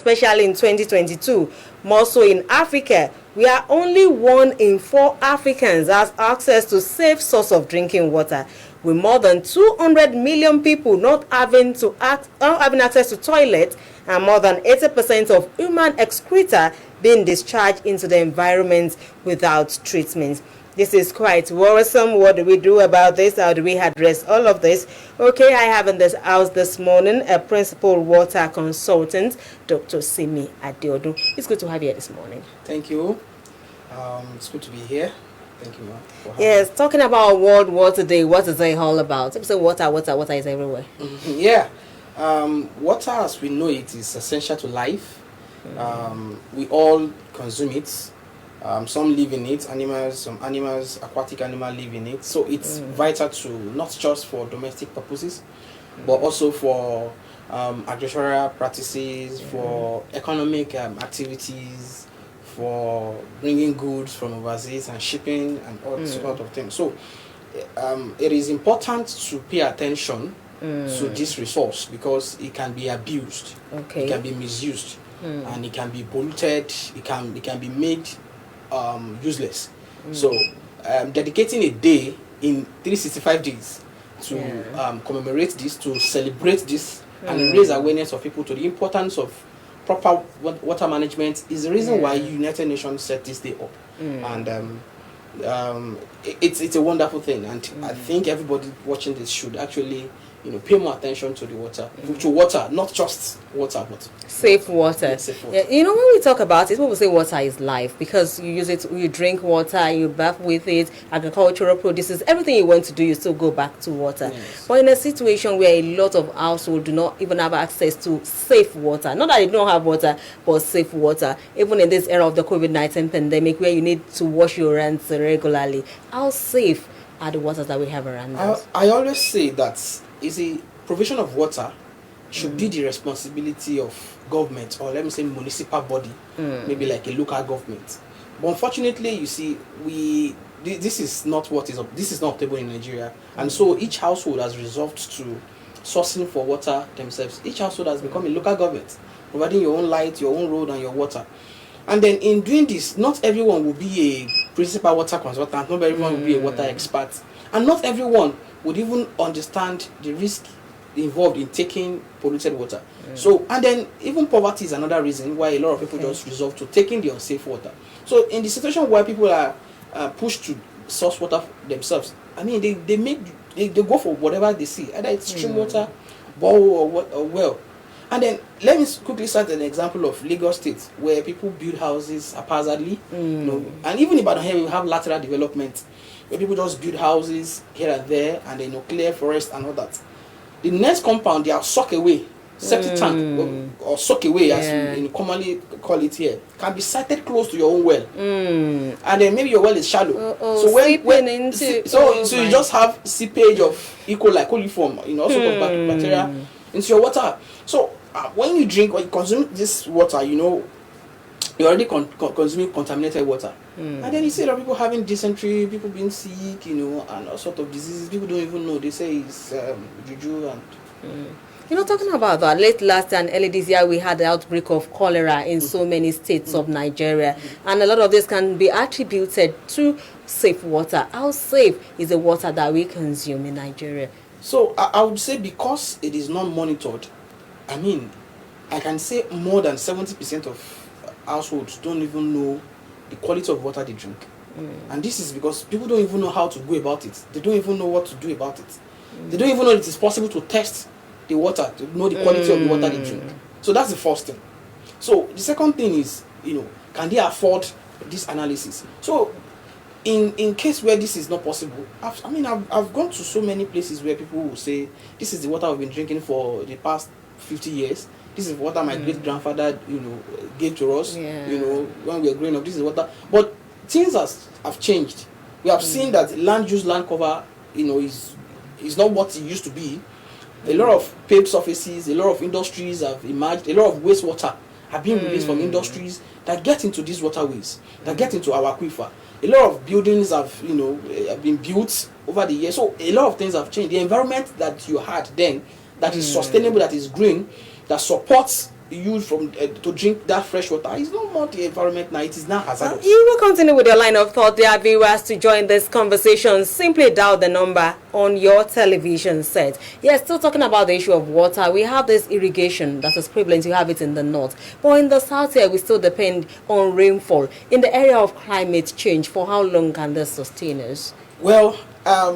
especially in 2022, more so in Africa, where only 1 in 4 Africans has access to safe source of drinking water, with more than 200 million people not having access to toilets, and more than 80% of human excreta being discharged into the environment without treatment. This is quite worrisome. What do we do about this? How do we address all of this? Okay, I have in this house this morning a principal water consultant, Dr. Similade ADEODUN. It's good to have you here this morning. Thank you. It's good to be here. Thank you, ma'am. Yes, talking about World Water Day, what is it all about? People say water is everywhere. Yeah. Water, as we know it, is essential to life. We all consume it. Some live in it, some animals, aquatic animals live in it. So it's vital to not just for domestic purposes, but also for agricultural practices, for economic activities, for bringing goods from overseas and shipping and all sort of things. So it is important to pay attention to this resource because it can be abused, it can be misused, and it can be polluted, it can be made useless. So dedicating a day in 365 days to commemorate this, to celebrate this, and raise awareness of people to the importance of proper water management is the reason why United Nations set this day up. And it's a wonderful thing, and I think everybody watching this should actually pay more attention to the water, to water, not just water, but safe water. Yeah, safe water. Yeah, when we talk about it, people say water is life because you use it, you drink water, you bath with it, agricultural produces, everything you want to do, you still go back to water. Yes. But in a situation where a lot of households do not even have access to safe water, not that they don't have water, but safe water, even in this era of the COVID-19 pandemic where you need to wash your hands regularly, how safe are the waters that we have around us? I always say that provision of water should be the responsibility of government, or let me say municipal body, maybe like a local government. But unfortunately, you see, this is not optimal in Nigeria, and so each household has resolved to sourcing for water themselves. Each household has become a local government, providing your own light, your own road, and your water. And then in doing this, not everyone will be a principal water consultant, not everyone will be a water expert, and not everyone would even understand the risk involved in taking polluted water. So, and then even poverty is another reason why a lot of people just resolve to taking the unsafe water. So in the situation where people are pushed to source water themselves, I mean, they go for whatever they see, either it's stream water, borehole, or well. And then let me quickly cite an example of Lagos State, where people build houses haphazardly, and even in Ibadan here we have lateral development, where people just build houses here and there, and they clear forest and all that. The next compound, they are sock away, septic tank, or sock away as we commonly call it here, can be sited close to your own well, and then maybe your well is shallow. So you just have seepage of E. coli, coliform, all sorts of bacteria into your water. So when you drink or you consume this water, you're already consuming contaminated water. And then you see a lot of people having dysentery, people being sick, and all sorts of diseases. People don't even know. They say it's juju and... talking about that, late last and early this year, we had the outbreak of cholera in so many states of Nigeria. And a lot of this can be attributed to safe water. How safe is the water that we consume in Nigeria? So I would say because it is not monitored, I mean, I can say more than 70% of households don't even know the quality of water they drink. And this is because people don't even know how to go about it. They don't even know what to do about it. They don't even know it is possible to test the water, to know the quality of the water they drink. So that's the first thing. So the second thing is, can they afford this analysis? So in case where this is not possible, I've gone to so many places where people will say, this is the water I've been drinking for the past 50 years. This is water my great grandfather, gave to us, when we were growing up. This is water. But things have changed. We have seen that land cover, is not what it used to be. A lot of paved surfaces, a lot of industries have emerged, a lot of wastewater have been released from industries that get into these waterways, that get into our aquifer. A lot of buildings have been built over the years. So a lot of things have changed. The environment that you had then, that is sustainable, that is green, that supports used from to drink that fresh water, it's no more the environment now, it is now hazardous. You will continue with your line of thought, dear viewers. To join this conversation, simply dial the number on your television set. Yes, still talking about the issue of water. We have this irrigation that is prevalent. You have it in the north, but in the south here, we still depend on rainfall. In the area of climate change, for how long can this sustain us? Well,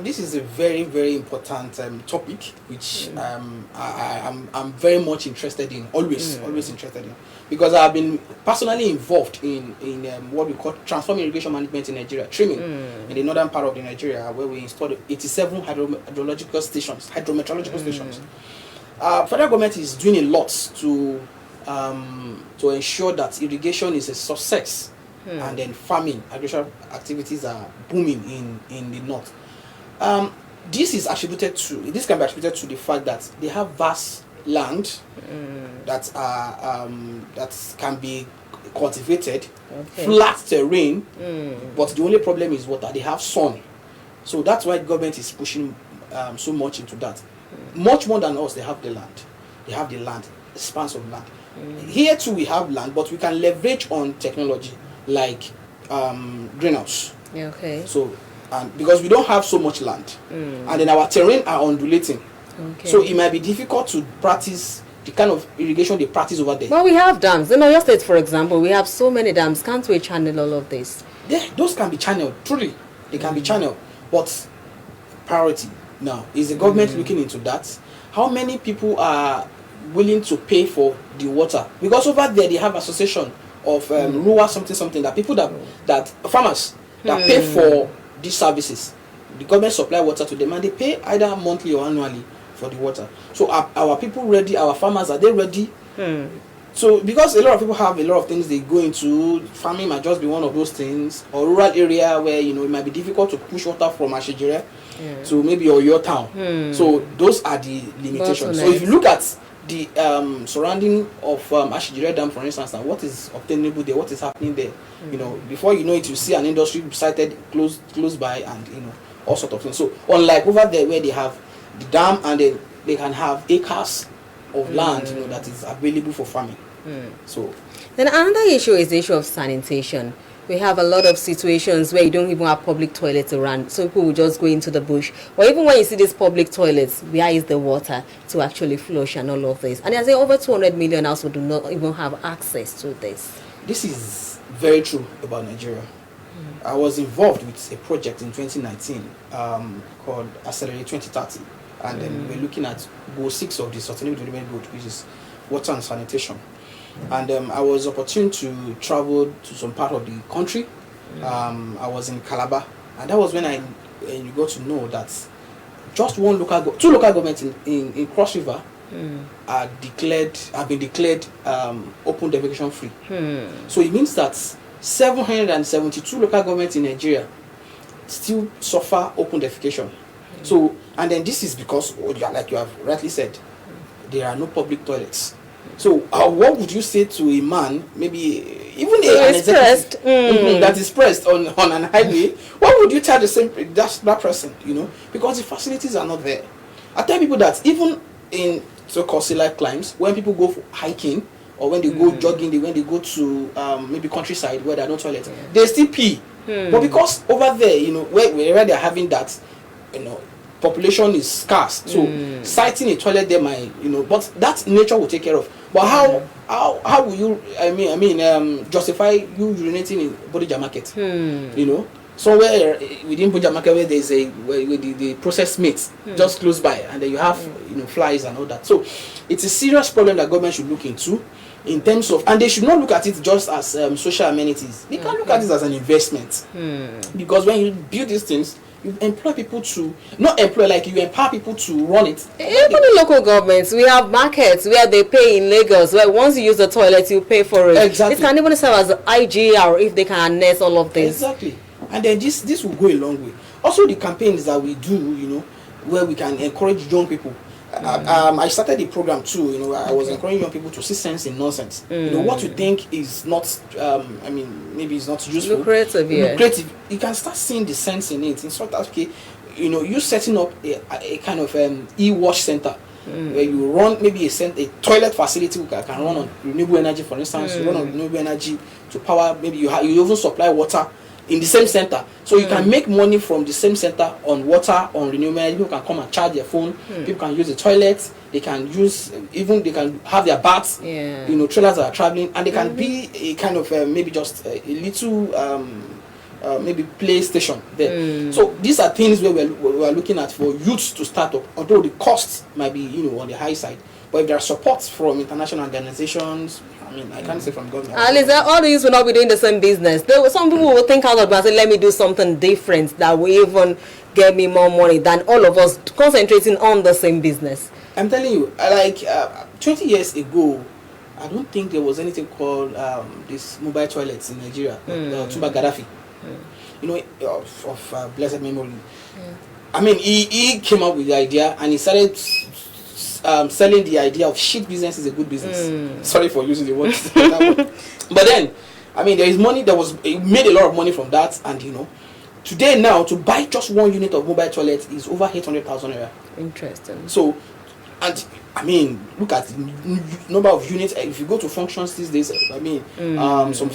this is a very, very important topic, which I'm very much interested in, always interested in, because I've been personally involved in what we call transforming irrigation management in Nigeria, trimming in the northern part of the Nigeria, where we installed 87 hydrometeorological stations. Federal government is doing a lot to ensure that irrigation is a success, and then farming, agricultural activities are booming in the north. This can be attributed to the fact that they have vast land that can be cultivated, flat terrain, but the only problem is water. They have sun, so that's why the government is pushing so much into that. Much more than us, they have the land. They have the land, expanse of land. Here too, we have land, but we can leverage on technology like greenhouse. Okay. So, because we don't have so much land, and then our terrain are undulating, so it might be difficult to practice the kind of irrigation they practice over there. Well, we have dams. In Oyo State, for example, we have so many dams. Can't we channel all of this? Yeah, those can be channeled. Truly, they can be channeled. But priority now is the government looking into that. How many people are willing to pay for the water? Because over there they have association of rural something that people that farmers that pay for these services. The government supply water to them, and they pay either monthly or annually for the water. So our people ready? Our farmers, are they ready? So because a lot of people have a lot of things they go into, farming might just be one of those things, or rural area where it might be difficult to push water from Ashejire to maybe your town. So those are the limitations. So if you look at the surrounding of Ashejire Dam, for instance, and what is obtainable there, what is happening there, before you know it, you see an industry sited close by, and all sort of things. So unlike over there where they have the dam, and then they can have acres of land that is available for farming. So then another issue is the issue of sanitation. We have a lot of situations where you don't even have public toilets around, so people will just go into the bush. Or even when you see these public toilets, where is the water to actually flush and all of this? And there's over 200 million households do not even have access to this. This is very true about Nigeria. I was involved with a project in 2019 called Accelerate 2030, and then we're looking at goal 6 of the Sustainable Development Goal, which is water and sanitation. And I was opportune to travel to some part of the country. I was in Calabar, and that was when you got to know that just two local governments in Cross River have been declared open defecation free. So it means that 772 local governments in Nigeria still suffer open defecation. So, and then this is because, like you have rightly said, there are no public toilets. So what would you say to a man, maybe even an executive that is pressed on an highway? What would you tell that person, because the facilities are not there? I tell people that even in so-called select climbs, when people go for hiking, or when they go jogging, when they go to maybe countryside where there are no toilets, they still pee. But because over there, wherever they're having that, population is scarce, so siting a toilet there might, but that nature will take care of. But how will you, justify you urinating in Bodija market? Somewhere within Bodija market where there's where the processed meat just close by, and then you have flies and all that. So it's a serious problem that government should look into, in terms of, and they should not look at it just as social amenities. They can look at it as an investment, because when you build these things, you employ people to, not employ, like you empower people to run it. Even in local governments, we have markets where they pay in Lagos, where once you use the toilet, you pay for it. Exactly. It can even serve as IGR if they can harness all of this. Exactly. And then this will go a long way. Also, the campaigns that we do, where we can encourage young people. I started the program too. I was encouraging young people to see sense in nonsense. What you think is not, maybe it's not useful, lucrative. You can start seeing the sense in it. In sort of, you setting up a kind of e-wash center, where you run maybe a toilet facility can run on renewable energy, for instance. You run on renewable energy to power. Maybe you even supply water in the same center, so you can make money from the same center on water, on renewable energy. People can come and charge their phone. People can use the toilets. They can use they can have their baths. You know, trailers that are traveling, and they can be a kind of maybe just a little maybe play station there. So these are things where we're looking at for youths to start up, although the costs might be, you know, on the high side. But if there are supports from international organizations, I mean, I can't say from government. At least all these will not be doing the same business. Some people will think out of it and say, let me do something different that will even get me more money than all of us concentrating on the same business. I'm telling you, like 20 years ago, I don't think there was anything called these mobile toilets in Nigeria. Tuba Gaddafi, you know, of blessed memory. I mean, he came up with the idea, and he started selling the idea of shit business is a good business. Sorry for using the word. But then, I mean, there is money. He made a lot of money from that, and you know, today now to buy just one unit of mobile toilet is over 800,000 naira. Interesting. So, and I mean, look at the number of units. If you go to functions these days, I mean, some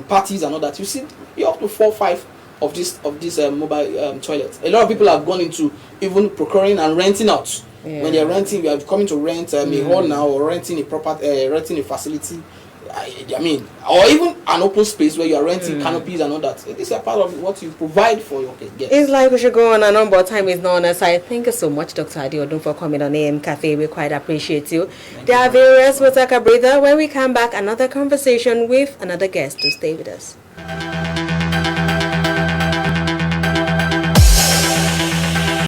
parties and all that, you see, you're up to 4 or 5 of this mobile toilets. A lot of people have gone into even procuring and renting out. When they're renting, we are coming to rent a hall now, or renting a facility. I mean, or even an open space where you are renting canopies and all that. This is a part of what you provide for your guests. It's like we should go on and on, but time is not on our side. Thank you so much, Dr. ADEODUN, for coming on AM Cafe. We quite appreciate you. There are various. We'll take a breather. When we come back, another conversation with another guest to stay with us.